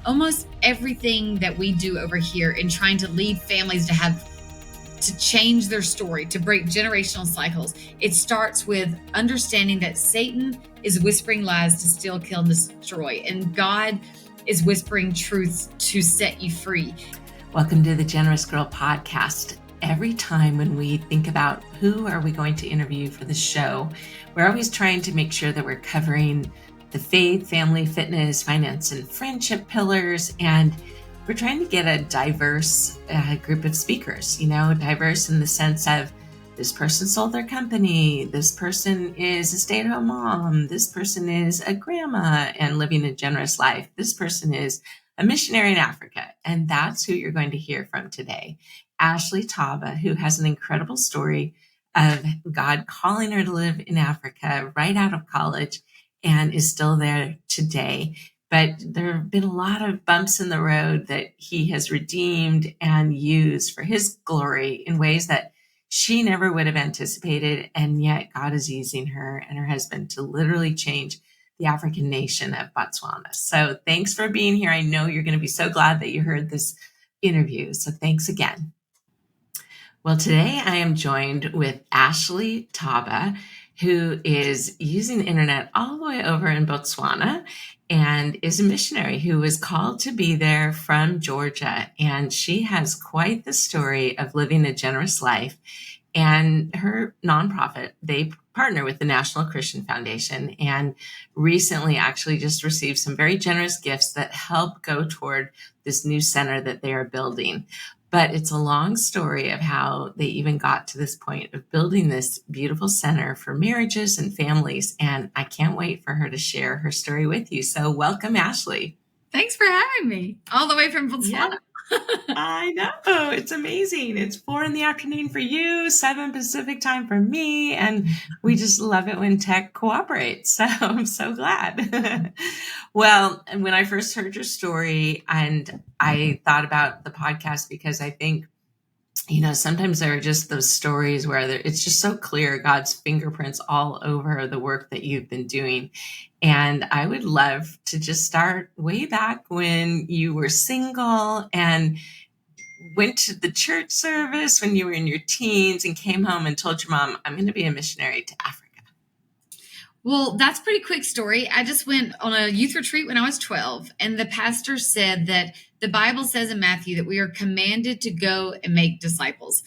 almost everything that we do over here in trying to lead families to change their story, to break generational cycles, it starts with understanding that Satan is whispering lies to steal, kill, and destroy, and God is whispering truths to set you free. Welcome to the Generous Girl podcast. Every time when we think about who are we going to interview for the show, we're always trying to make sure that we're covering the faith, family, fitness, finance, and friendship pillars, and we're trying to get a diverse group of speakers, diverse in the sense of this person sold their company, this person is a stay-at-home mom, this person is a grandma and living a generous life, this person is a missionary in Africa. And that's who you're going to hear from today. Ashley Thaba, who has an incredible story of God calling her to live in Africa right out of college and is still there today. But there have been a lot of bumps in the road that he has redeemed and used for his glory in ways that she never would have anticipated. And yet God is using her and her husband to literally change the African nation of Botswana. So thanks for being here. I know you're going to be so glad that you heard this interview. So thanks again. Well, today I am joined with Ashley Thaba, who is using the internet all the way over in Botswana and is a missionary who was called to be there from Georgia. And she has quite the story of living a generous life. And her nonprofit, they partner with the National Christian Foundation and recently actually just received some very generous gifts that help go toward this new center that they are building. But it's a long story of how they even got to this point of building this beautiful center for marriages and families. And I can't wait for her to share her story with you. So welcome, Ashley. Thanks for having me all the way from Botswana. Yeah. I know. It's amazing. It's 4 p.m. for you, 7 Pacific time for me. And we just love it when tech cooperates. So I'm so glad. Well, when I first heard your story and I thought about the podcast, because I think, sometimes there are just those stories where it's just so clear God's fingerprints all over the work that you've been doing. And I would love to just start way back when you were single and went to the church service when you were in your teens and came home and told your mom, I'm going to be a missionary to Africa. Well, that's a pretty quick story. I just went on a youth retreat when I was 12, and the pastor said that the Bible says in Matthew that we are commanded to go and make disciples,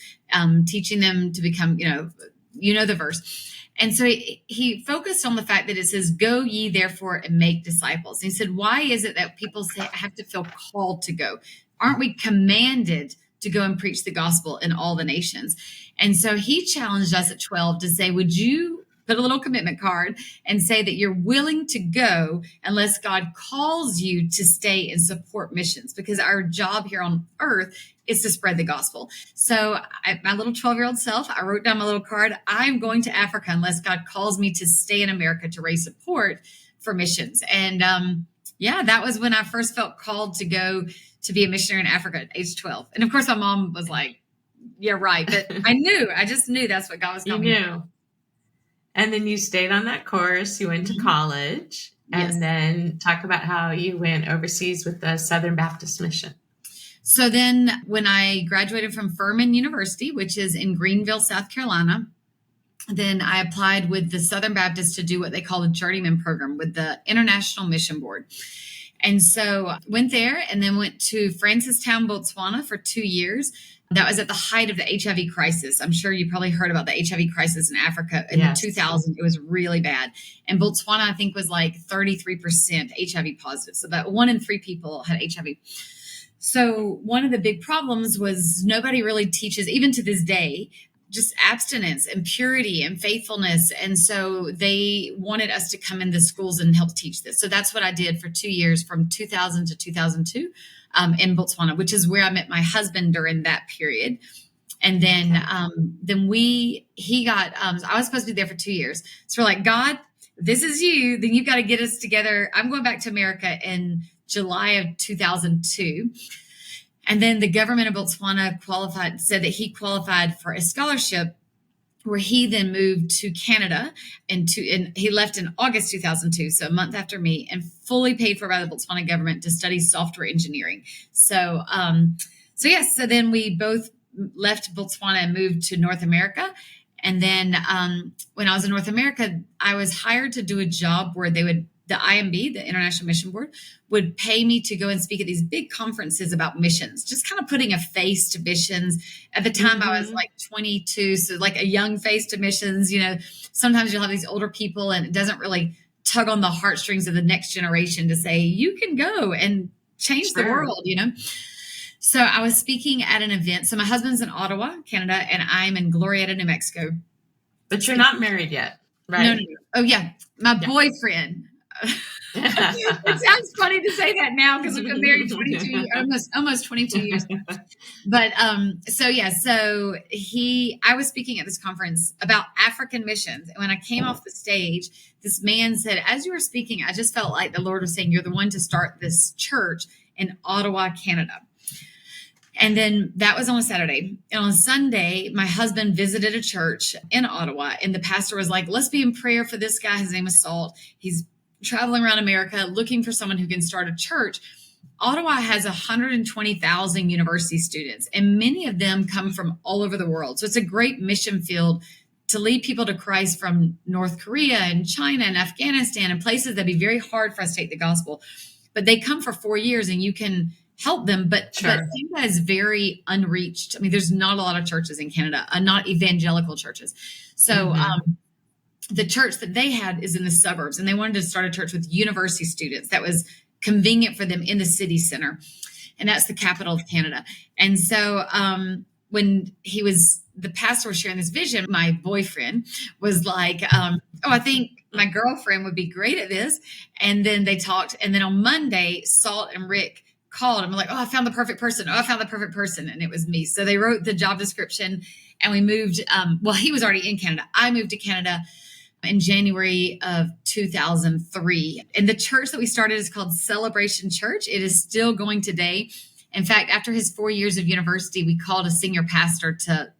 teaching them to become, the verse. And so he focused on the fact that it says, go ye therefore and make disciples. And he said, why is it that people have to feel called to go? Aren't we commanded to go and preach the gospel in all the nations? And so he challenged us at 12 to say, would you put a little commitment card and say that you're willing to go unless God calls you to stay and support missions, because our job here on earth is to spread the gospel. So my little 12-year-old self, I wrote down my little card, I'm going to Africa unless God calls me to stay in America to raise support for missions. And that was when I first felt called to go to be a missionary in Africa at age 12. And of course, my mom was like, yeah, right. But I just knew that's what God was calling me to. And then you stayed on that course, you went to college, and then talk about how you went overseas with the Southern Baptist Mission. So then when I graduated from Furman University, which is in Greenville, South Carolina, then I applied with the Southern Baptist to do what they call the Journeyman Program with the International Mission Board. And so went there and then went to Francistown, Botswana for 2 years. That was at the height of the HIV crisis. I'm sure you probably heard about the HIV crisis in Africa in the 2000s. It was really bad. And Botswana, I think, was like 33% HIV positive. So about 1 in 3 people had HIV. So one of the big problems was nobody really teaches, even to this day, just abstinence and purity and faithfulness. And so they wanted us to come into schools and help teach this. So that's what I did for 2 years, from 2000 to 2002. In Botswana, which is where I met my husband during that period. And then, I was supposed to be there for 2 years. So we're like, God, this is you. Then you've got to get us together. I'm going back to America in July of 2002. And then the government of Botswana said that he qualified for a scholarship where he then moved to Canada and he left in August 2002, so a month after me, and fully paid for by the Botswana government to study software engineering. So, so then we both left Botswana and moved to North America. And then when I was in North America, I was hired to do a job where the IMB, the International Mission Board, would pay me to go and speak at these big conferences about missions, just kind of putting a face to missions. At the time, I was like 22, so like a young face to missions. Sometimes you'll have these older people, and it doesn't really tug on the heartstrings of the next generation to say, you can go and change the world, So I was speaking at an event. So my husband's in Ottawa, Canada, and I'm in Glorieta, New Mexico. But you're not married yet, right? No. Oh, yeah. My boyfriend. It sounds funny to say that now because we've been married 22, almost 22 years. But I was speaking at this conference about African missions. And when I came off the stage, this man said, as you were speaking, I just felt like the Lord was saying, you're the one to start this church in Ottawa, Canada. And then that was on a Saturday. And on Sunday, my husband visited a church in Ottawa, and the pastor was like, let's be in prayer for this guy. His name is Salt. He's traveling around America looking for someone who can start a church. Ottawa has 120,000 university students, and many of them come from all over the world. So it's a great mission field to lead people to Christ from North Korea and China and Afghanistan and places that'd be very hard for us to take the gospel. But they come for 4 years, and you can help them. But Canada is very unreached. I mean, there's not a lot of churches in Canada, not evangelical churches. So the church that they had is in the suburbs, and they wanted to start a church with university students that was convenient for them in the city center. And that's the capital of Canada. And so when the pastor was sharing this vision, my boyfriend was like, I think my girlfriend would be great at this. And then they talked. And then on Monday, Salt and Rick called and were like, I found the perfect person. And it was me. So they wrote the job description, and we moved. He was already in Canada. I moved to Canada in January of 2003. And the church that we started is called Celebration Church. It is still going today. In fact, after his 4 years of university, we called a senior pastor to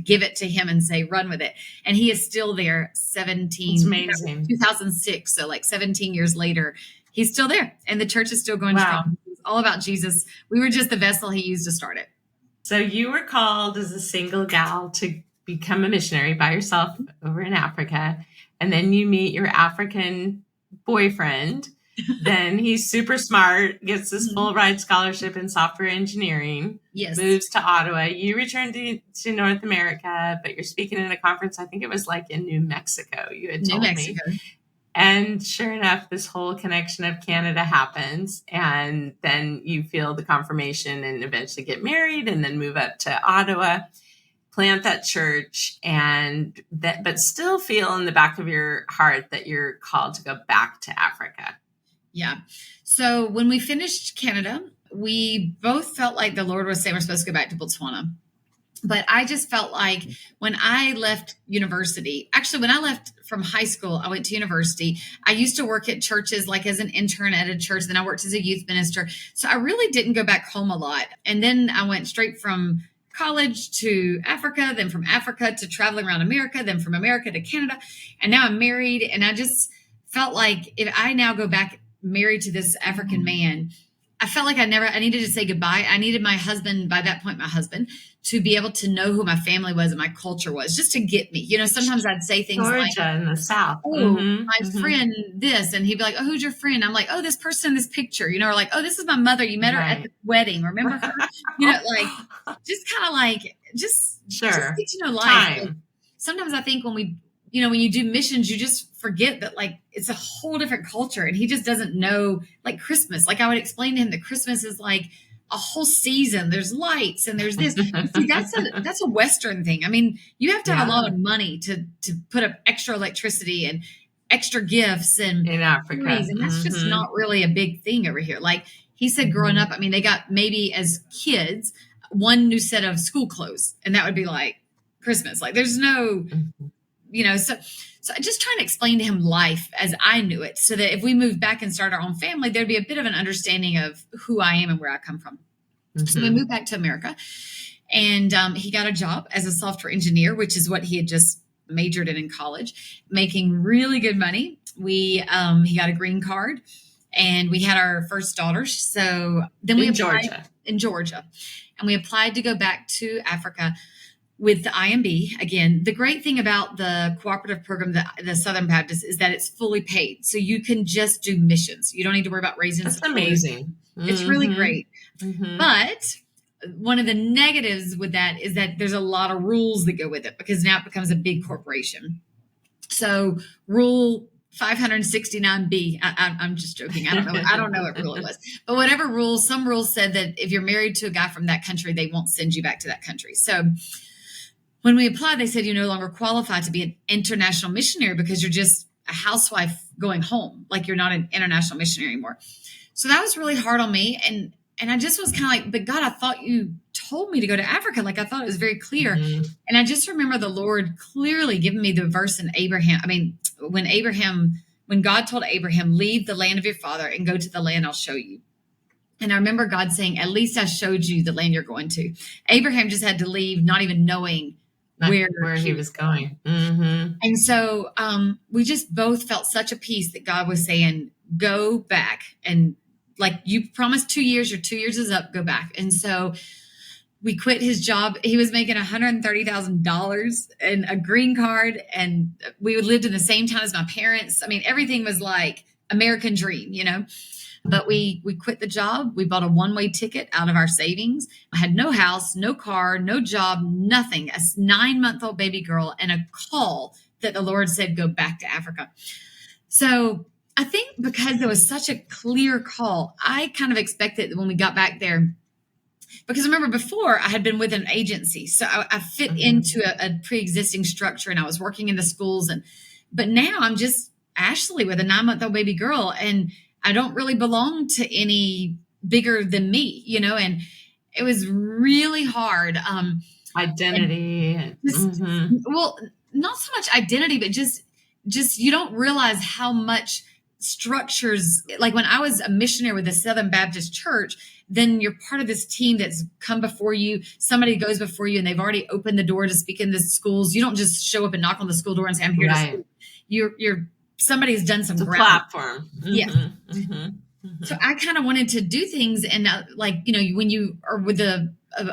give it to him and say, run with it. And he is still there 2006. So like 17 years later, he's still there, and the church is still going strong. It's all about Jesus. We were just the vessel he used to start it. So you were called as a single gal to become a missionary by yourself over in Africa. And then you meet your African boyfriend. Then he's super smart, gets this full ride scholarship in software engineering, moves to Ottawa. You return to North America, but you're speaking in a conference. I think it was like in New Mexico, you had told me. And sure enough, this whole connection of Canada happens. And then you feel the confirmation and eventually get married and then move up to Ottawa, plant that church, but still feel in the back of your heart that you're called to go back to Africa. Yeah. So when we finished Canada, we both felt like the Lord was saying we're supposed to go back to Botswana. But I just felt like when I left university, actually, when I left from high school, I went to university. I used to work at churches, like as an intern at a church. Then I worked as a youth minister. So I really didn't go back home a lot. And then I went straight from college to Africa, then from Africa to traveling around America, then from America to Canada. And now I'm married. And I just felt like if I now go back married to this African man, I felt like I needed to say goodbye. I needed my husband, by that point, to be able to know who my family was and my culture was, just to get me. Sometimes I'd say things Georgia in the South. My friend this, and he'd be like, oh, who's your friend? I'm like, oh, this person in this picture, or like, oh, this is my mother. You met her at the wedding. Remember her? Just kind of like, just get to know life. Like, sometimes I think when you do missions, you just forget that like it's a whole different culture, and he just doesn't know, like Christmas. Like I would explain to him that Christmas is like a whole season. There's lights and there's this. See, that's a Western thing. I mean, you have to have a lot of money to put up extra electricity and extra gifts and in Africa, and that's just not really a big thing over here. Like he said, growing up, I mean, they got maybe as kids one new set of school clothes, and that would be like Christmas. Like there's no. So just trying to explain to him life as I knew it, so that if we moved back and started our own family, there'd be a bit of an understanding of who I am and where I come from. So we moved back to America, and he got a job as a software engineer, which is what he had just majored in college, making really good money. He got a green card, and we had our first daughter. So then we applied in Georgia, and we applied to go back to Africa with the IMB. Again, the great thing about the cooperative program, the Southern Baptist, is that it's fully paid. So you can just do missions. You don't need to worry about raising. That's amazing. It's really great. But one of the negatives with that is that there's a lot of rules that go with it, because now it becomes a big corporation. So rule 569B, I'm just joking. I don't know what rule it was, but whatever rules, some rules said that if you're married to a guy from that country, they won't send you back to that country. So when we applied, they said you no longer qualify to be an international missionary because you're just a housewife going home. Like, you're not an international missionary anymore. So that was really hard on me. And I just was kind of like, but God, I thought you told me to go to Africa. Like, I thought it was very clear. And I just remember the Lord clearly giving me the verse in Abraham. I mean, when God told Abraham, leave the land of your father and go to the land I'll show you. And I remember God saying, at least I showed you the land you're going to. Abraham just had to leave, not even knowing where he was going. And so we just both felt such a peace that God was saying, go back. And like, you promised 2 years, your 2 years is up, go back. And so we quit his job. He was making $130,000 and a green card. And we lived in the same town as my parents. I mean, everything was like American dream, you know. But we quit the job. We bought a one-way ticket out of our savings. I had no house, no car, no job, nothing. A 9-month-old baby girl, and a call that the Lord said, go back to Africa. So I think because there was such a clear call, I kind of expected that when we got back there, because remember before I had been with an agency. So I fit into a pre-existing structure, and I was working in the schools. But now I'm just Ashley with a 9-month-old baby girl, and I don't really belong to any bigger than me, you know, and it was really hard. Identity. Well, not so much identity, but just you don't realize how much structures, like when I was a missionary with the Southern Baptist Church, then you're part of this team that's come before you. Somebody goes before you and they've already opened the door to speak in the schools. You don't just show up and knock on the school door and say, I'm here to speak. You're somebody's done some platform. Yeah. So I kind of wanted to do things. And like, you know, when you are with a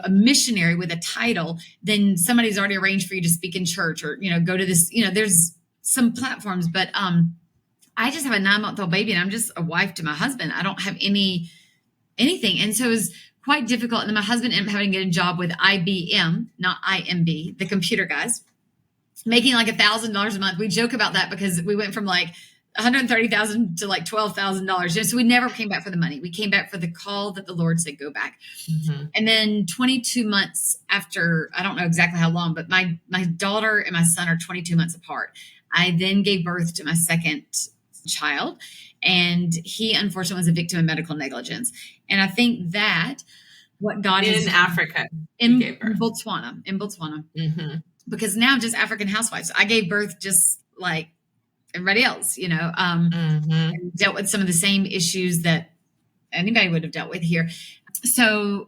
missionary with a title, then somebody's already arranged for you to speak in church or, you know, go to this, you know, there's some platforms, but I just have a 9-month-old baby and I'm just a wife to my husband. I don't have anything. And so it was quite difficult. And then my husband ended up having to get a job with IBM, not IMB, the computer guys, making like $1,000 a month. We joke about that because we went from like $130,000 to like $12,000. So we never came back for the money. We came back for the call that the Lord said, go back. And then 22 months after, I don't know exactly how long, but my daughter and my son are 22 months apart. I then gave birth to my second child, and he unfortunately was a victim of medical negligence. And I think that what God in Africa, in Botswana, because now I'm just African housewives. I gave birth just like everybody else, you know, and dealt with some of the same issues that anybody would have dealt with here. So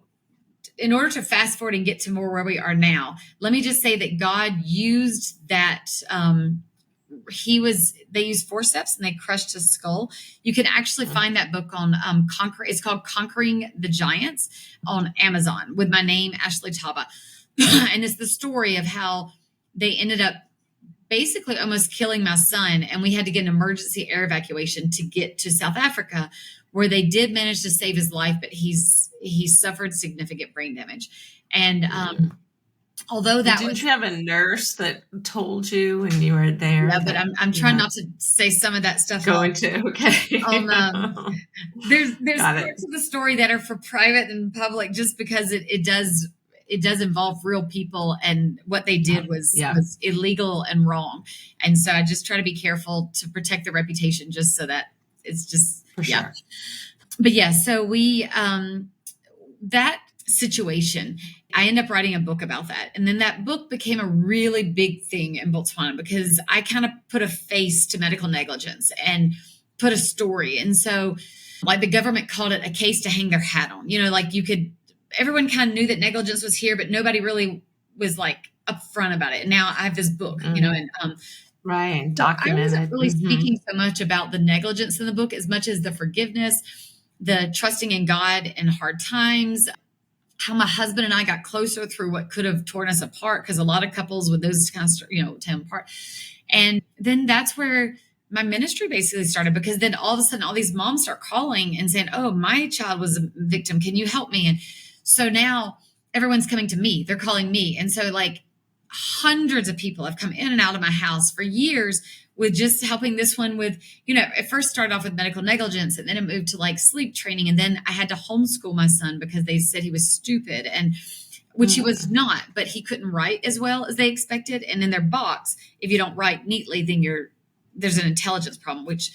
in order to fast forward and get to more where we are now, let me just say that God used that. They used forceps and they crushed his skull. You can actually find that book on it's called Conquering the Giants on Amazon with my name, Ashley Thaba. And it's the story of how they ended up basically almost killing my son. And we had to get an emergency air evacuation to get to South Africa, where they did manage to save his life, but he suffered significant brain damage. And although that didn't you have a nurse that told you when you were there? Yeah, but I'm trying not to say some of that stuff. Okay. There's parts of the story that are for private and public, just because it does involve real people, and what they did was illegal and wrong. And so I just try to be careful to protect the reputation, just so that it's just for sure. But yeah, so we that situation, I ended up writing a book about that. And then that book became a really big thing in Botswana because I kind of put a face to medical negligence and put a story. And so like the government called it a case to hang their hat on, you know, like everyone kind of knew that negligence was here, but nobody really was like upfront about it. And now I have this book, and right, so I wasn't documented. really speaking so much about the negligence in the book as much as the forgiveness, the trusting in God in hard times, how my husband and I got closer through what could have torn us apart, because a lot of couples with those kind of, tear apart. And then that's where my ministry basically started, because then all of a sudden all these moms start calling and saying, oh, my child was a victim. Can you help me? And so now everyone's coming to me. They're calling me. And so like hundreds of people have come in and out of my house for years with just helping this one with, it first started off with medical negligence, and then it moved to like sleep training. And then I had to homeschool my son because they said he was stupid, and which he was not, but he couldn't write as well as they expected. And in their box, if you don't write neatly, then there's an intelligence problem, which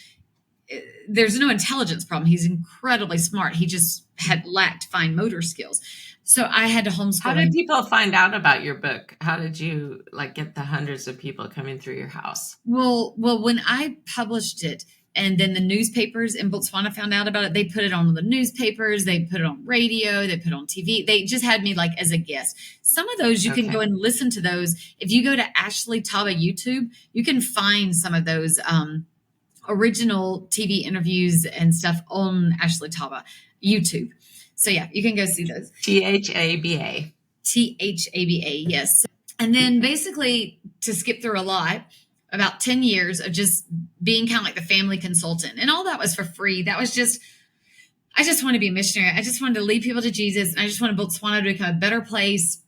there's no intelligence problem. He's incredibly smart. He just had lacked fine motor skills. So I had to homeschool How him. did people find out about your book? How did you get the hundreds of people coming through your house? Well, when I published it, and then the newspapers in Botswana found out about it, they put it on the newspapers, they put it on radio, they put it on TV. They just had me like as a guest. Some of those you can go and listen to those. If you go to Ashley Thaba YouTube, you can find some of those original TV interviews and stuff on Ashley Thaba YouTube. So yeah, you can go see those. Thaba. Thaba, yes. And then basically, to skip through a lot, about 10 years of just being kind of like the family consultant. And all that was for free. That was just, I just want to be a missionary. I just wanted to lead people to Jesus. And I just wanted Botswana to become a better place,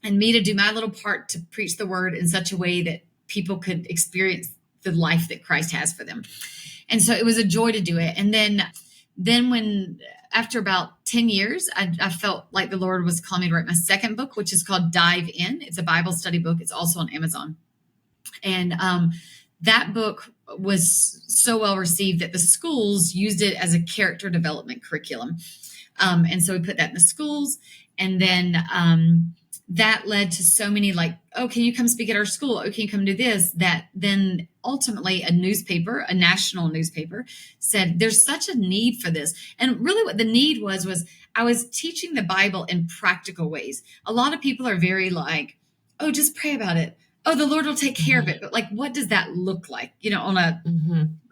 and me to do my little part to preach the word in such a way that people could experience the life that Christ has for them. And so it was a joy to do it. And then when, after about 10 years, I felt like the Lord was calling me to write my second book, which is called Dive In. It's a Bible study book. It's also on Amazon. And that book was so well received that the schools used it as a character development curriculum. And so we put that in the schools. And then that led to so many like, oh, can you come speak at our school? Oh, can you come do this? That then ultimately a newspaper, a national newspaper, said there's such a need for this. And really what the need was I was teaching the Bible in practical ways. A lot of people are very like, oh, just pray about it. Oh, the Lord will take care of it. But like, what does that look like? On a,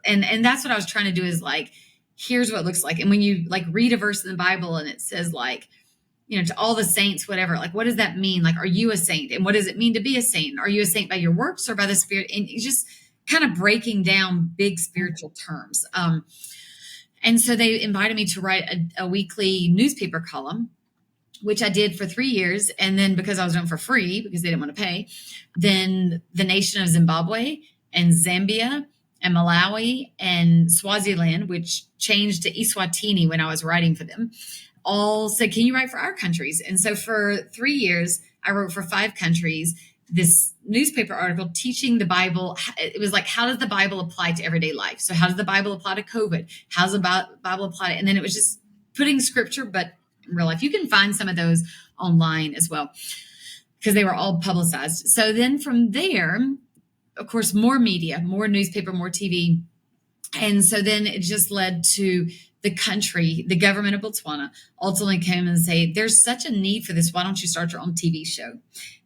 and that's what I was trying to do, is like, here's what it looks like. And when you like read a verse in the Bible and it says like, to all the saints, whatever, like, what does that mean? Like, are you a saint? And what does it mean to be a saint? Are you a saint by your works or by the Spirit? And just kind of breaking down big spiritual terms. And so they invited me to write a weekly newspaper column, which I did for 3 years. And then because I was doing it for free, because they didn't want to pay, then the nation of Zimbabwe and Zambia and Malawi and Swaziland, which changed to Eswatini when I was writing for them, all said, can you write for our countries? And so for 3 years, I wrote for 5 countries this newspaper article teaching the Bible. It was like, how does the Bible apply to everyday life? So how does the Bible apply to COVID? How does the Bible apply to, and then it was just putting scripture, but in real life. You can find some of those online as well, because they were all publicized. So then from there, of course, more media, more newspaper, more TV. And so then it just led to the country, the government of Botswana ultimately came and say, there's such a need for this. Why don't you start your own TV show?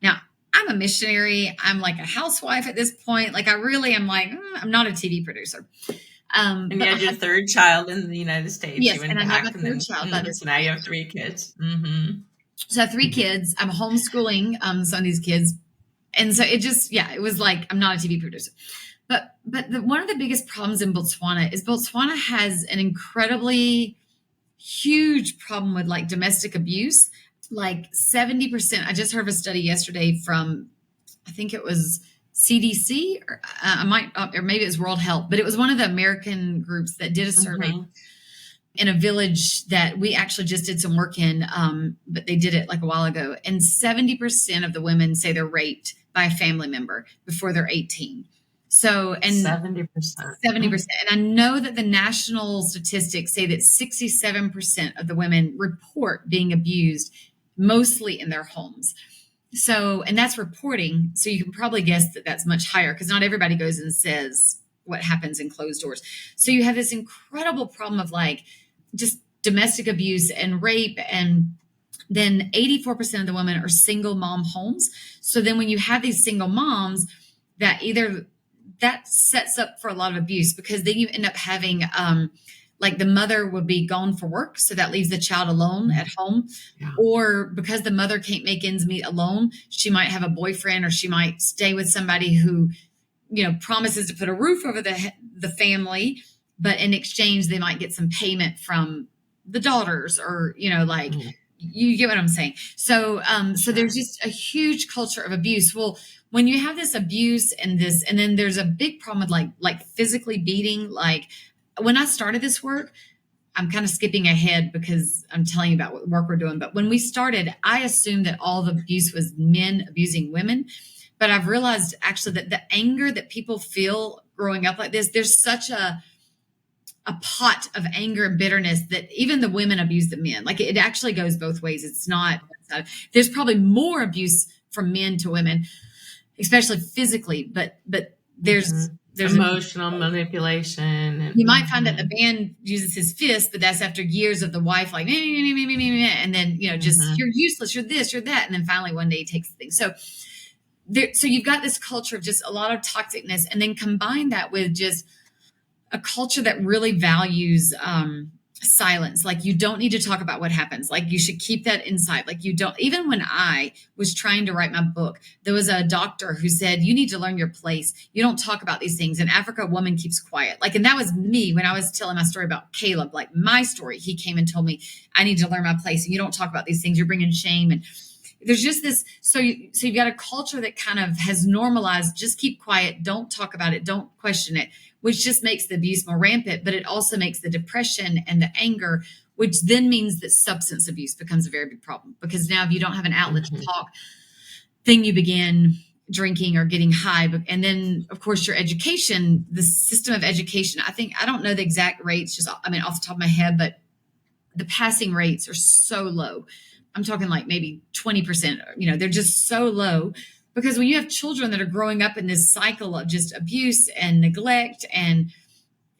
Now, I'm a missionary. I'm like a housewife at this point. Like I really am like, I'm not a TV producer. And you had your third child in the United States. Yes, and I have a third child by this So now you have 3 kids. So I have 3 kids. I'm homeschooling some of these kids. And so it just, it was like, I'm not a TV producer. But one of the biggest problems in Botswana is Botswana has an incredibly huge problem with like domestic abuse. Like 70%, I just heard of a study yesterday from, I think it was CDC, or or maybe it was World Health, but it was one of the American groups that did a survey in a village that we actually just did some work in, but they did it like a while ago. And 70% of the women say they're raped by a family member before they're 18. So, and 70%. 70%. And I know that the national statistics say that 67% of the women report being abused, mostly in their homes. So, and that's reporting. So you can probably guess that that's much higher, because not everybody goes and says what happens in closed doors. So you have this incredible problem of like just domestic abuse and rape and then 84% of the women are single mom homes. So then when you have these single moms, that sets up for a lot of abuse, because then you end up having like the mother would be gone for work, so that leaves the child alone at home. Yeah. Or because the mother can't make ends meet alone, she might have a boyfriend, or she might stay with somebody who, promises to put a roof over the family, but in exchange they might get some payment from the daughters, or you get what I'm saying. So so there's just a huge culture of abuse. Well, when you have this abuse and then there's a big problem with like physically beating. Like when I started this work, I'm kind of skipping ahead because I'm telling you about what work we're doing. But when we started, I assumed that all the abuse was men abusing women. But I've realized actually that the anger that people feel growing up like this, there's such a pot of anger and bitterness that even the women abuse the men. Like it actually goes both ways. It's not, there's probably more abuse from men to women, especially physically, but there's emotional manipulation. And you might find that the man uses his fist, but that's after years of the wife like, and then, just you're useless, you're this, you're that. And then finally one day he takes the thing. So you've got this culture of just a lot of toxicness, and then combine that with just a culture that really values silence. Like you don't need to talk about what happens. Like you should keep that inside. Like you don't, even when I was trying to write my book, there was a doctor who said, you need to learn your place. You don't talk about these things. In Africa, a woman keeps quiet. Like, and that was me when I was telling my story about Caleb, like my story. He came and told me, I need to learn my place. And you don't talk about these things. You're bringing shame. And there's just this. So you've got a culture that kind of has normalized, just keep quiet. Don't talk about it. Don't question it, which just makes the abuse more rampant, but it also makes the depression and the anger, which then means that substance abuse becomes a very big problem, because now if you don't have an outlet to talk, then you begin drinking or getting high. And then of course your education, the system of education, I don't know the exact rates, off the top of my head, but the passing rates are so low. I'm talking like maybe 20%, they're just so low. Because when you have children that are growing up in this cycle of just abuse and neglect and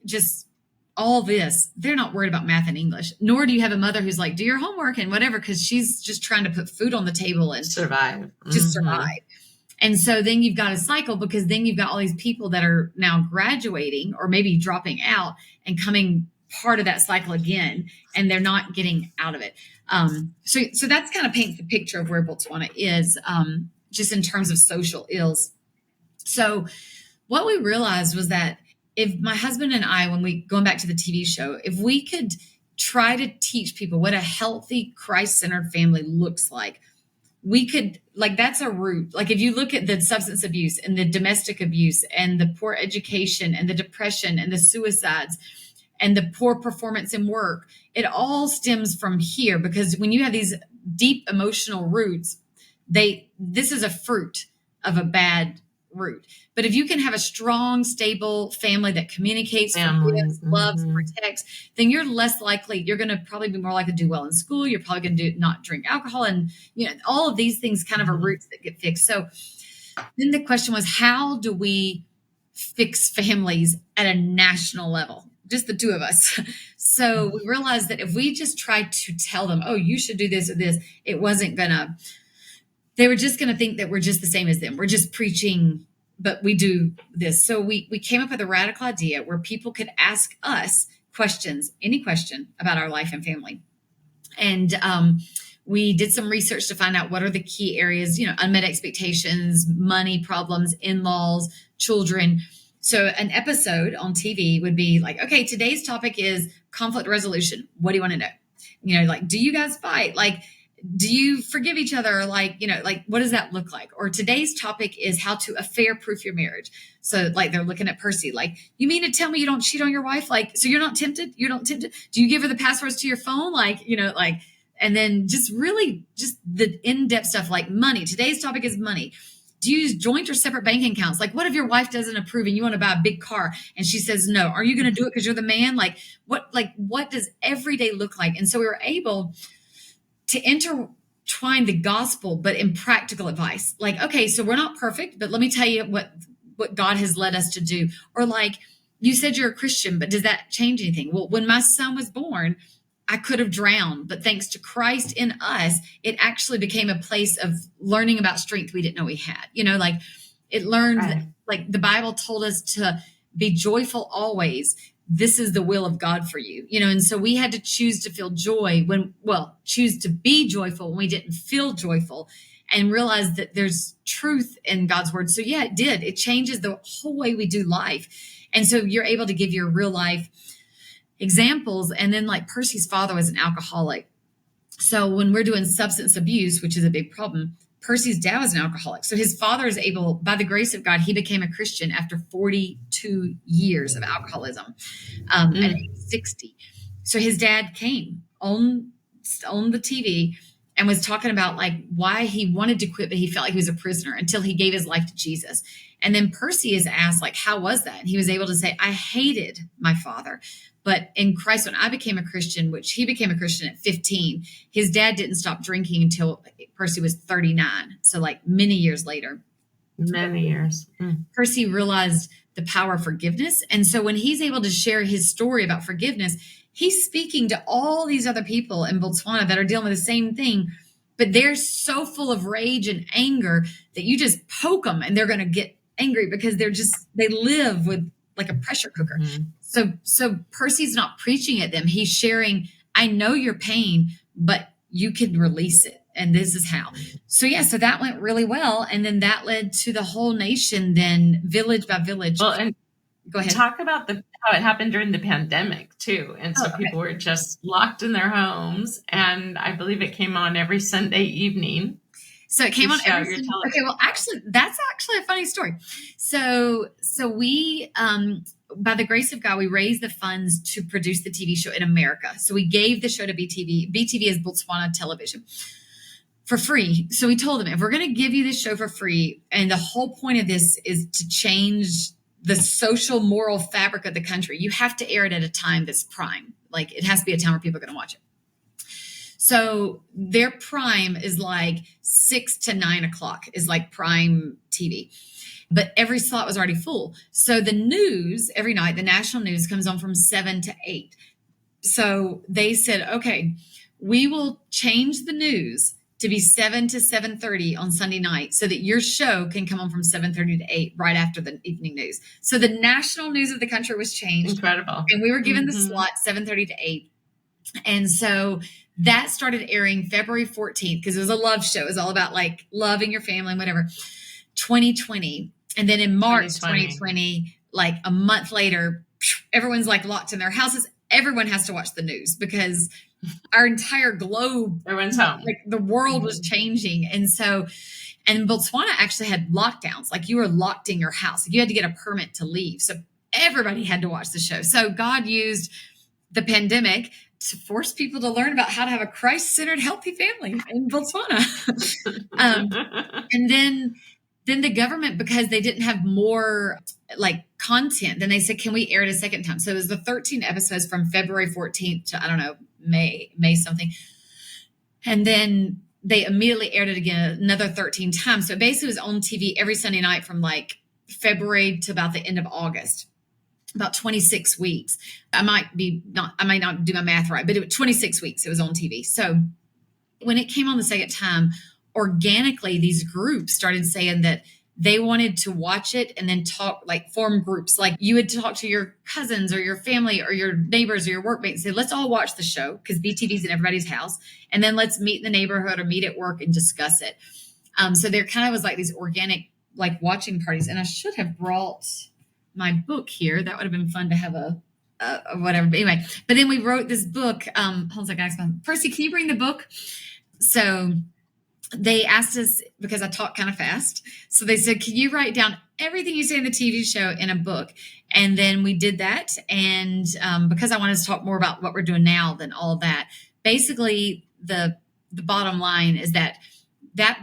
just all this, they're not worried about math and English, nor do you have a mother who's like, do your homework and whatever, because she's just trying to put food on the table and survive. And so then you've got a cycle, because then you've got all these people that are now graduating or maybe dropping out and coming part of that cycle again, and they're not getting out of it. So that's kind of paints the picture of where Botswana is. Just in terms of social ills. So what we realized was that if my husband and I, when we going back to the TV show, if we could try to teach people what a healthy Christ-centered family looks like, we could, like, that's a root. Like if you look at the substance abuse and the domestic abuse and the poor education and the depression and the suicides and the poor performance in work, it all stems from here, because when you have these deep emotional roots, this is a fruit of a bad root. But if you can have a strong, stable family that communicates, forgives, loves, protects, then you're less likely, you're going to probably be more likely to do well in school. You're probably going to not drink alcohol. And, all of these things kind of are roots that get fixed. So then the question was, how do we fix families at a national level? Just the two of us. So we realized that if we just tried to tell them, oh, you should do this or this, they were just going to think that we're just the same as them. We're just preaching, but we do this. So we came up with a radical idea where people could ask us questions, any question about our life and family. And we did some research to find out what are the key areas, unmet expectations, money problems, in-laws, children. So an episode on TV would be like, okay, today's topic is conflict resolution. What do you want to know? Like, do you guys fight? Like, do you forgive each other? Like, what does that look like? Or today's topic is how to affair-proof your marriage. So like they're looking at Percy, like, you mean to tell me you don't cheat on your wife? Like, so you're not tempted? You're not tempted? Do you give her the passwords to your phone? Like, and then just really just the in-depth stuff like money. Today's topic is money. Do you use joint or separate bank accounts? Like, what if your wife doesn't approve and you want to buy a big car and she says no? Are you going to do it because you're the man? Like, what does every day look like? And so we were able to intertwine the gospel, but in practical advice. Like, okay, so we're not perfect, but let me tell you what God has led us to do. Or like, you said you're a Christian, but does that change anything? Well, when my son was born, I could have drowned, but thanks to Christ in us, it actually became a place of learning about strength we didn't know we had. Like it learned, Right. like the Bible told us to be joyful always. This is the will of God for you, and so we had to choose to feel joy choose to be joyful when we didn't feel joyful, and realize that there's truth in God's word. So yeah, it did. It changes the whole way we do life. And so you're able to give your real life examples. And then like Percy's father was an alcoholic. So when we're doing substance abuse, which is a big problem, Percy's dad was an alcoholic. So his father is able, by the grace of God, he became a Christian after 42 years of alcoholism at age 60. So his dad came on the TV and was talking about like why he wanted to quit, but he felt like he was a prisoner until he gave his life to Jesus. And then Percy is asked, like, how was that? And he was able to say, I hated my father. But in Christ, when I became a Christian, which he became a Christian at 15, his dad didn't stop drinking until Percy was 39. So like many years later. Many years. Percy realized the power of forgiveness. And so when he's able to share his story about forgiveness, he's speaking to all these other people in Botswana that are dealing with the same thing, but they're so full of rage and anger that you just poke them and they're going to get angry because they live with like a pressure cooker. Mm-hmm. So Percy's not preaching at them. He's sharing, I know your pain, but you can release it. And this is how. So that went really well. And then that led to the whole nation, then village by village. Well, and go ahead. Talk about how it happened during the pandemic too. And so people were just locked in their homes. And I believe it came on every Sunday evening. So it came on every Sunday. Okay, well, actually, that's actually a funny story. So we, by the grace of God, we raised the funds to produce the TV show in America. So we gave the show to BTV. BTV is Botswana Television, for free. So we told them, if we're going to give you this show for free, and the whole point of this is to change the social moral fabric of the country, you have to air it at a time that's prime. Like it has to be a time where people are going to watch it. So their prime is like 6 to 9 o'clock is like prime TV. But every slot was already full. So the news every night, the national news comes on from 7 to 8. So they said, okay, we will change the news to be 7 to 7:30 on Sunday night so that your show can come on from 7:30 to 8 right after the evening news. So the national news of the country was changed. Incredible. And we were given the slot 7:30 to 8. And so that started airing February 14th because it was a love show. It was all about like loving your family and whatever. 2020. And then in March 2020, like a month later, everyone's like locked in their houses. Everyone has to watch the news because our entire globe, everyone's home. Like the world was changing. And Botswana actually had lockdowns. Like you were locked in your house. Like you had to get a permit to leave. So everybody had to watch the show. So God used the pandemic to force people to learn about how to have a Christ-centered, healthy family in Botswana. And then the government, because they didn't have more like content, then they said, can we air it a second time? So it was the 13 episodes from February 14th to, I don't know, May something. And then they immediately aired it again, another 13 times. So it basically was on TV every Sunday night from like February to about the end of August, about 26 weeks. I might not do my math right, but it was 26 weeks. It was on TV. So when it came on the second time, organically, these groups started saying that they wanted to watch it and then talk, like form groups. Like you would talk to your cousins or your family or your neighbors or your workmates and say, let's all watch the show because BTV's in everybody's house. And then let's meet in the neighborhood or meet at work and discuss it. So there kind of was like these organic, like watching parties. And I should have brought my book here. That would have been fun to have a whatever. But anyway, but then we wrote this book. Hold on a second. Percy, can you bring the book? So they asked us, because I talk kind of fast. So they said, can you write down everything you say in the TV show in a book? And then we did that. And because I wanted to talk more about what we're doing now than all of that, basically the bottom line is that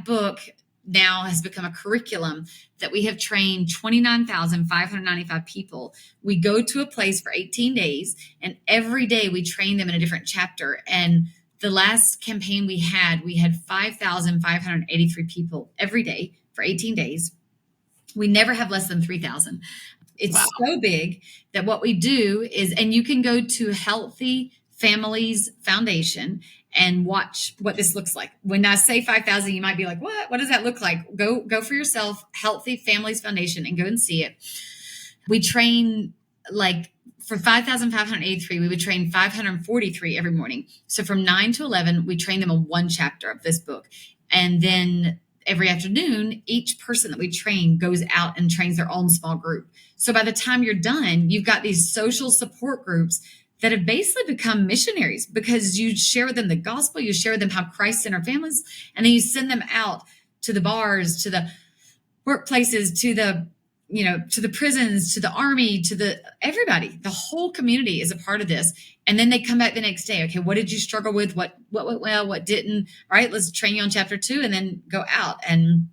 book now has become a curriculum that we have trained 29,595 people. We go to a place for 18 days, and every day we train them in a different chapter. And the last campaign we had 5,583 people every day for 18 days. We never have less than 3,000. It's so big that what we do is, and you can go to Families Foundation and watch what this looks like. When I say 5,000, you might be like, what? What does that look like? Go for yourself, Healthy Families Foundation, and go and see it. We train like for 5,583, we would train 543 every morning. So from 9 to 11, we train them on one chapter of this book. And then every afternoon, each person that we train goes out and trains their own small group. So by the time you're done, you've got these social support groups that have basically become missionaries because you share with them the gospel, you share with them how Christ centered families, and then you send them out to the bars, to the workplaces, to the prisons, to the army, to the everybody. The whole community is a part of this. And then they come back the next day. Okay, what did you struggle with? What went well? What didn't? All right, let's train you on chapter 2 and then go out. And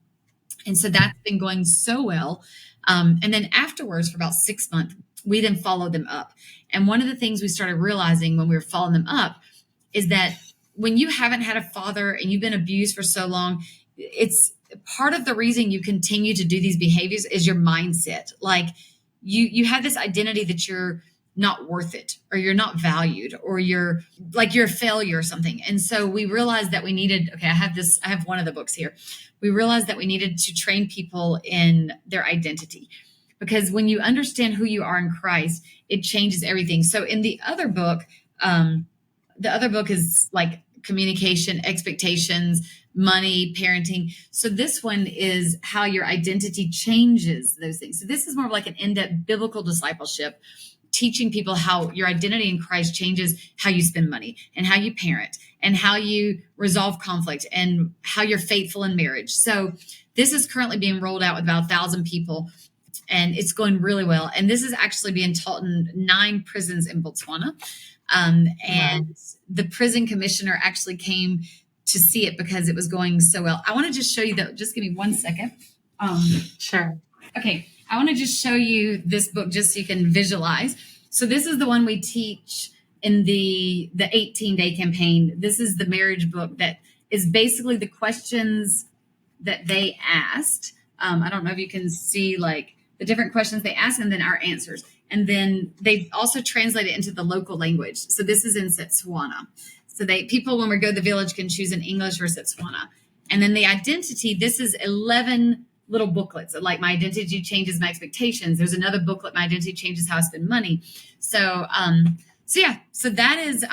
so that's been going so well. And then afterwards, for about 6 months, we then followed them up. And one of the things we started realizing when we were following them up is that when you haven't had a father and you've been abused for so long, it's part of the reason you continue to do these behaviors is your mindset. Like you have this identity that you're not worth it, or you're not valued, or you're a failure or something. And so we realized that we needed, okay, I have one of the books here. We realized that we needed to train people in their identity, because when you understand who you are in Christ, it changes everything. So in the other book is like communication, expectations, money, parenting. So this one is how your identity changes those things. So this is more of like an in-depth biblical discipleship, teaching people how your identity in Christ changes how you spend money and how you parent and how you resolve conflict and how you're faithful in marriage. So this is currently being rolled out with about 1,000 people, and it's going really well. And this is actually being taught in 9 prisons in Botswana. And the prison commissioner actually came to see it because it was going so well. I want to just show you that. Just give me 1 second. Sure. Okay. I want to just show you this book just so you can visualize. So this is the one we teach in the 18-day campaign. This is the marriage book that is basically the questions that they asked. I don't know if you can see like the different questions they asked and then our answers. And then they also translate it into the local language. So this is in Setswana. So people, when we go to the village, can choose in English or Setswana. And then the identity, this is 11 little booklets. Like my identity changes my expectations. There's another booklet, my identity changes how I spend money. So that is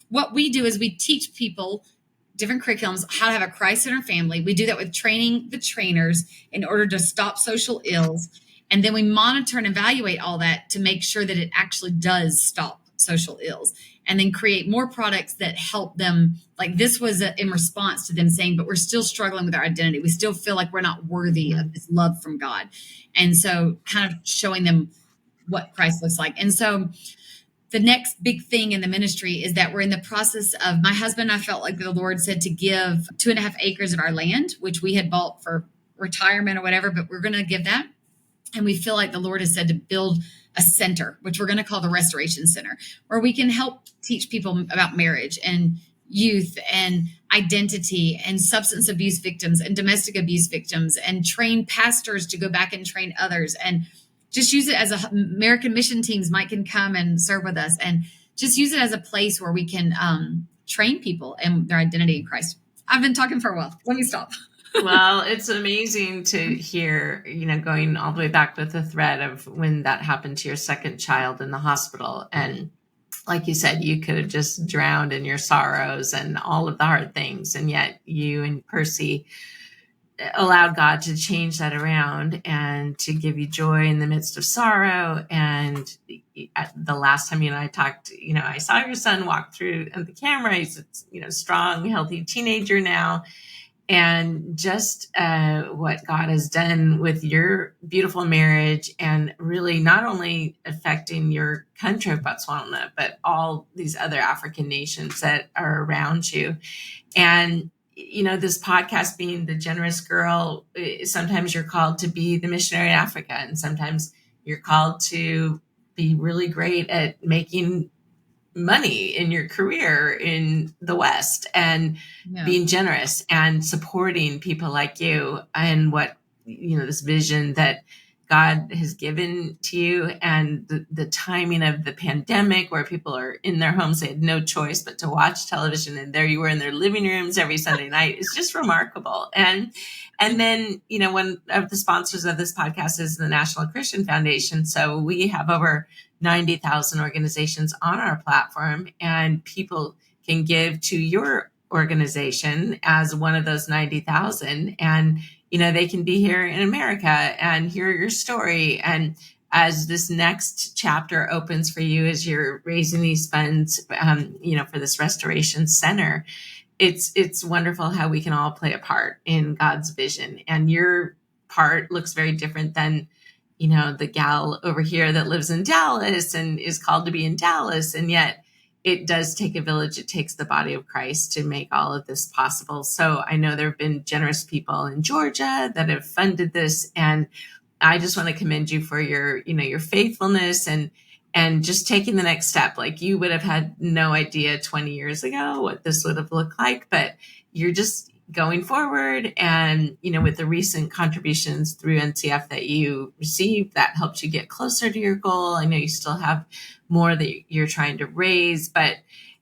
what we do is we teach people different curriculums, how to have a Christ-centered family. We do that with training the trainers in order to stop social ills. And then we monitor and evaluate all that to make sure that it actually does stop social ills, and then create more products that help them. Like this was in response to them saying, but we're still struggling with our identity. We still feel like we're not worthy of this love from God. And so kind of showing them what Christ looks like. And so the next big thing in the ministry is that we're in the process of, my husband and I felt like the Lord said to give 2.5 acres of our land, which we had bought for retirement or whatever, but we're going to give that. And we feel like the Lord has said to build a center, which we're going to call the Restoration Center, where we can help teach people about marriage and youth and identity and substance abuse victims and domestic abuse victims, and train pastors to go back and train others, and just use it as American mission teams can come and serve with us, and just use it as a place where we can train people in their identity in Christ. I've been talking for a while. Let me stop. Well, it's amazing to hear, going all the way back with the thread of when that happened to your second child in the hospital. And like you said, you could have just drowned in your sorrows and all of the hard things. And yet you and Percy allowed God to change that around and to give you joy in the midst of sorrow. And the last time you and I talked, I saw your son walk through the camera. He's a strong, healthy teenager now. And just what God has done with your beautiful marriage, and really not only affecting your country of Botswana, but all these other African nations that are around you. And, this podcast being the generous girl, sometimes you're called to be the missionary in Africa, and sometimes you're called to be really great at making money in your career in the West, and being generous and supporting people like you, and what, this vision that God has given to you, and the timing of the pandemic where people are in their homes, they had no choice but to watch television, and there you were in their living rooms every Sunday night. It's just remarkable. And then, one of the sponsors of this podcast is the National Christian Foundation. So we have over 90,000 organizations on our platform, and people can give to your organization as one of those 90,000. And, they can be here in America and hear your story. And as this next chapter opens for you, as you're raising these funds, for this restoration center, it's wonderful how we can all play a part in God's vision. And your part looks very different than, the gal over here that lives in Dallas and is called to be in Dallas. And yet it does take a village. It takes the body of Christ to make all of this possible. So I know there have been generous people in Georgia that have funded this. And I just want to commend you for your faithfulness and just taking the next step. Like, you would have had no idea 20 years ago what this would have looked like, but you're just going forward. And, with the recent contributions through NCF that you received, that helped you get closer to your goal. I know you still have more that you're trying to raise, but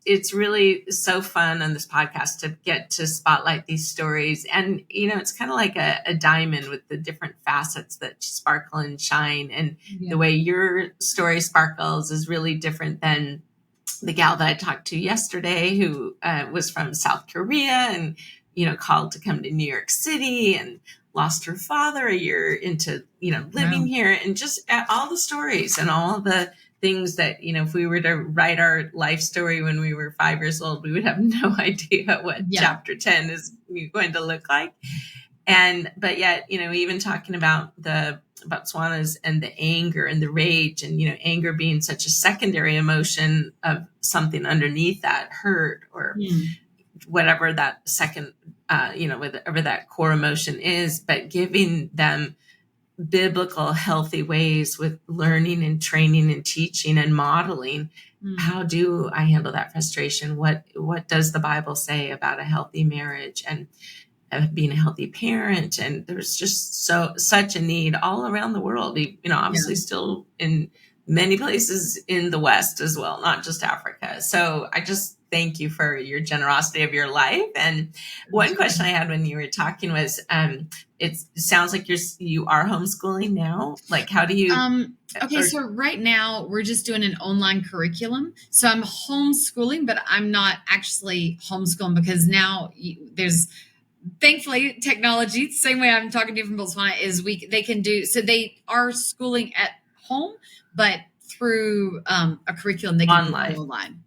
it's really so fun on this podcast to get to spotlight these stories. And, it's kind of like a diamond with the different facets that sparkle and shine. And the way your story sparkles is really different than the gal that I talked to yesterday, who was from South Korea and, called to come to New York City and lost her father a year into, living here, and just all the stories and all the things that, if we were to write our life story when we were 5 years old, we would have no idea what chapter 10 is going to look like. But yet, even talking about the Botswanas and the anger and the rage, and, anger being such a secondary emotion of something underneath that hurt or whatever that second, whatever that core emotion is, but giving them biblical, healthy ways with learning and training and teaching and modeling. How do I handle that frustration? What does the Bible say about a healthy marriage and being a healthy parent? And there's just such a need all around the world, obviously still in many places in the West as well, not just Africa. So I just thank you for your generosity of your life. And one question I had when you were talking was, it sounds like you are homeschooling now. Like, how do you? So right now we're just doing an online curriculum. So I'm homeschooling, but I'm not actually homeschooling because now there's, thankfully, technology. The same way I'm talking to you from Botswana is they can do. So they are schooling at home, but through a curriculum they can do online.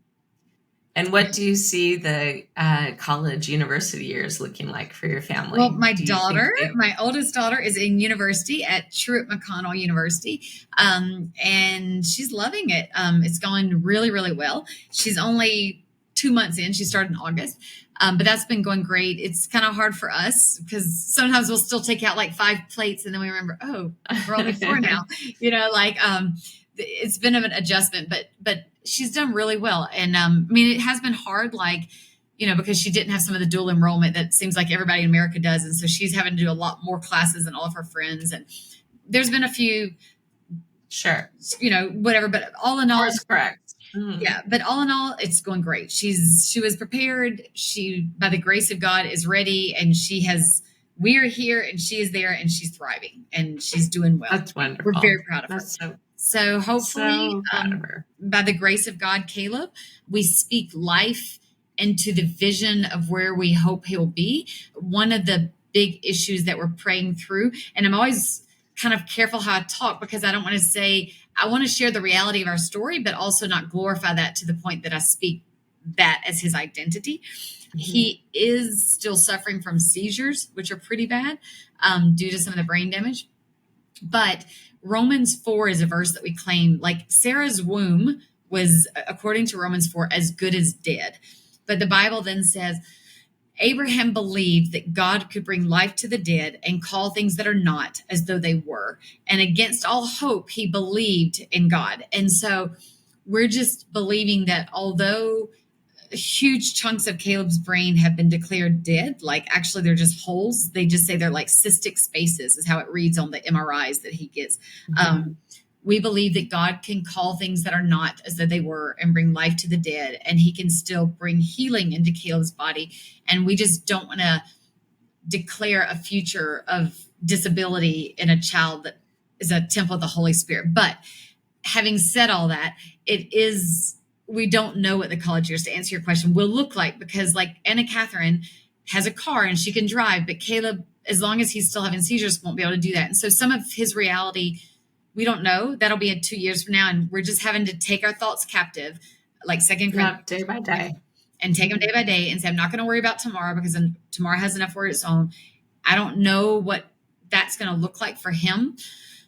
And what do you see the college university years looking like for your family? Well, my oldest daughter is in university at Truett McConnell University, and she's loving it. It's going really, really well. She's only 2 months in. She started in August, but that's been going great. It's kind of hard for us because sometimes we'll still take out like 5 plates, and then we remember, oh, we're only 4 now. It's been an adjustment, but she's done really well. And it has been hard, because she didn't have some of the dual enrollment that seems like everybody in America does. And so she's having to do a lot more classes than all of her friends. And there's been a few, whatever, but all in all, it's correct. Yeah. But all in all, it's going great. She was prepared. She, by the grace of God, is ready. And we are here and she is there and she's thriving and she's doing well. That's wonderful. We're very proud of her. So hopefully, by the grace of God, Caleb, we speak life into the vision of where we hope he'll be. One of the big issues that we're praying through, and I'm always kind of careful how I talk because I don't want to say, I want to share the reality of our story, but also not glorify that to the point that I speak that as his identity. Mm-hmm. He is still suffering from seizures, which are pretty bad due to some of the brain damage. But Romans 4 is a verse that we claim, like Sarah's womb was, according to Romans 4, as good as dead. But the Bible then says, Abraham believed that God could bring life to the dead and call things that are not as though they were. And against all hope, he believed in God. And so we're just believing that although huge chunks of Caleb's brain have been declared dead. Like actually they're just holes. They just say they're like cystic spaces is how it reads on the MRIs that he gets. We believe that God can call things that are not as though they were and bring life to the dead. And he can still bring healing into Caleb's body. And we just don't want to declare a future of disability in a child that is a temple of the Holy Spirit. But having said all that, we don't know what the college years, to answer your question, will look like, because like Anna Catherine has a car and she can drive, but Caleb, as long as he's still having seizures, won't be able to do that. And so some of his reality, we don't know. That'll be in 2 years from now. And we're just having to take our thoughts captive, like Second Corinthians. Day by day. And take them day by day and say, I'm not going to worry about tomorrow because tomorrow has enough worry of its own. I don't know what that's going to look like for him,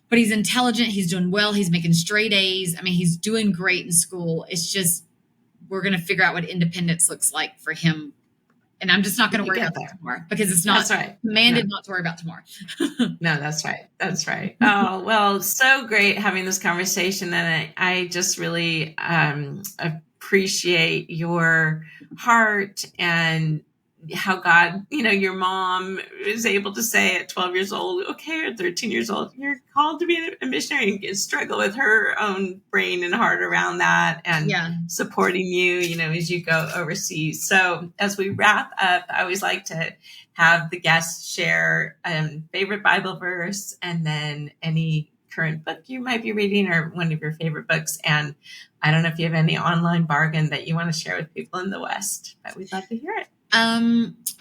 but he's intelligent. He's doing well. He's making straight A's. I mean, he's doing great in school. It's just, we're going to figure out what independence looks like for him. And I'm just not going to worry about that tomorrow because it's not commanded not to worry about tomorrow. No, that's right. That's right. Oh, well, so great having this conversation. And I just really appreciate your heart and how God, your mom is able to say at 12 years old, okay, or 13 years old, you're called to be a missionary, and struggle with her own brain and heart around that and supporting you, as you go overseas. So as we wrap up, I always like to have the guests share favorite Bible verse and then any current book you might be reading or one of your favorite books. And I don't know if you have any online bargain that you want to share with people in the West, but we'd love to hear it.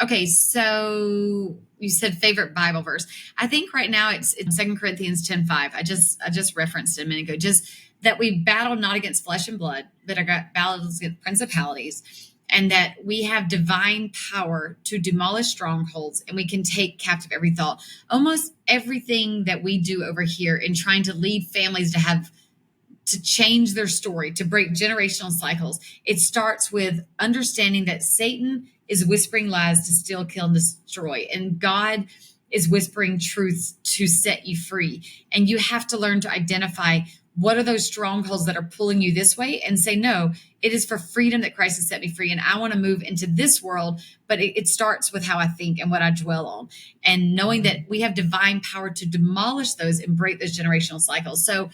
Okay, so you said favorite Bible verse. I think right now it's 2 Corinthians 10:5. I just referenced it a minute ago. Just that we battle not against flesh and blood, but battles against principalities, and that we have divine power to demolish strongholds, and we can take captive every thought. Almost everything that we do over here in trying to lead families to change their story, to break generational cycles, it starts with understanding that Satan is whispering lies to steal, kill, and destroy. And God is whispering truths to set you free. And you have to learn to identify what are those strongholds that are pulling you this way and say, no, it is for freedom that Christ has set me free. And I want to move into this world, but it starts with how I think and what I dwell on. And knowing that we have divine power to demolish those and break those generational cycles. So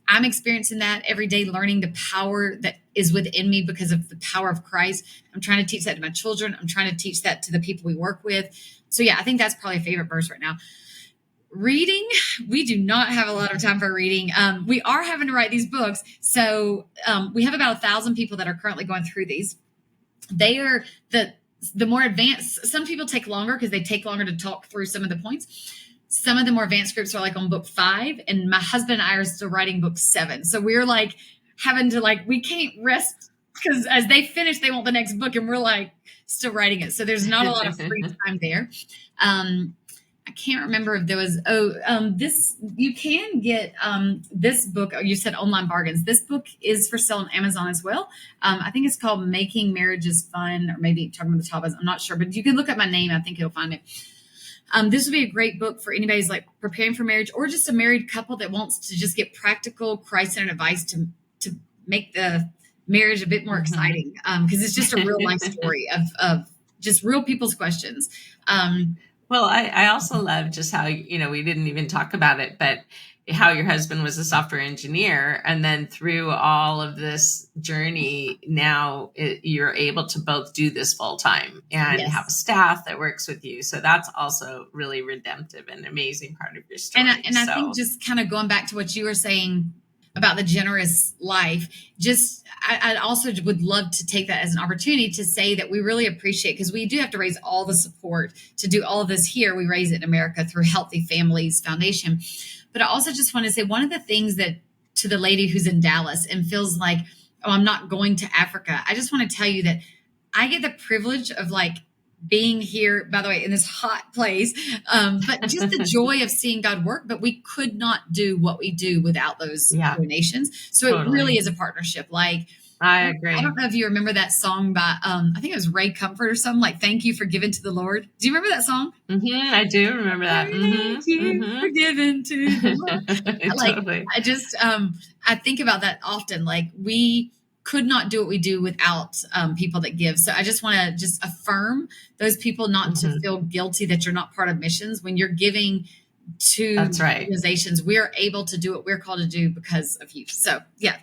I'm experiencing that every day, learning the power that is within me because of the power of Christ. I'm trying to teach that to my children. I'm trying to teach that to the people we work with. So yeah, I think that's probably a favorite verse right now. Reading, we do not have a lot of time for reading. We are having to write these books. So we have about 1,000 people that are currently going through these. They are the more advanced. Some people take longer because they take longer to talk through some of the points. Some of the more advanced groups are like on book 5, and my husband and I are still writing book 7. So we're like having to we can't rest because as they finish, they want the next book, and we're still writing it. So there's not a lot of free time there. I can't remember if there was, you can get this book. You said online bargains. This book is for sale on Amazon as well. I think it's called Making Marriages Fun, or maybe talking about the Tabas. I'm not sure, but you can look up my name. I think you'll find it. This would be a great book for anybody who's preparing for marriage or just a married couple that wants to just get practical Christ-centered advice to make the marriage a bit more exciting. Because it's just a real life story of just real people's questions. Well, I also love just how, we didn't even talk about it, but how your husband was a software engineer. And then through all of this journey, now you're able to both do this full time and have a staff that works with you. So that's also really redemptive and amazing part of your story. And I think just kind of going back to what you were saying about the generous life, I also would love to take that as an opportunity to say that we really appreciate, because we do have to raise all the support to do all of this here. We raise it in America through Healthy Families Foundation. But I also just want to say one of the things that to the lady who's in Dallas and feels like, oh, I'm not going to Africa. I just want to tell you that I get the privilege of being here, by the way, in this hot place, but just the joy of seeing God work. But we could not do what we do without those donations. So It really is a partnership. I agree. I don't know if you remember that song by, I think it was Ray Comfort or something, thank you for giving to the Lord. Do you remember that song? Mm-hmm, I do remember that. Thank you for giving to the Lord. Totally. I think about that often. We could not do what we do without people that give. So I just want to just affirm those people not to feel guilty that you're not part of missions. When you're giving to organizations, we are able to do what we're called to do because of you. So yeah.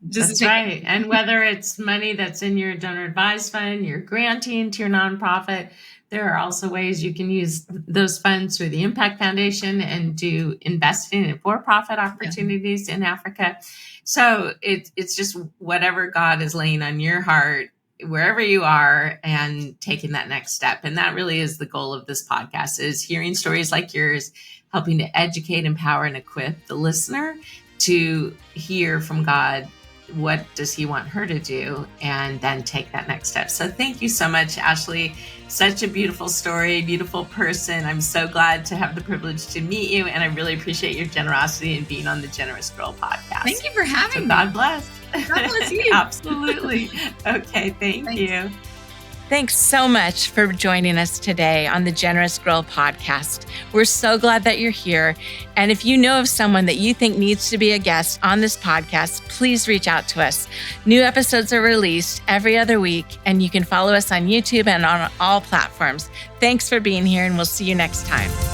That's right. And whether it's money that's in your donor advised fund, you're granting to your nonprofit, there are also ways you can use those funds through the Impact Foundation and do investing in for-profit opportunities in Africa. So it's just whatever God is laying on your heart, wherever you are, and taking that next step. And that really is the goal of this podcast, is hearing stories like yours, helping to educate, empower, and equip the listener to hear from God. What does he want her to do? And then take that next step. So thank you so much, Ashley. Such a beautiful story, beautiful person. I'm so glad to have the privilege to meet you. And I really appreciate your generosity in being on the Generous Girl podcast. Thank you for having me. God bless. God bless you. Absolutely. Okay. Thanks. You. Thanks so much for joining us today on the Generous Girl podcast. We're so glad that you're here. And if you know of someone that you think needs to be a guest on this podcast, please reach out to us. New episodes are released every other week, and you can follow us on YouTube and on all platforms. Thanks for being here, and we'll see you next time.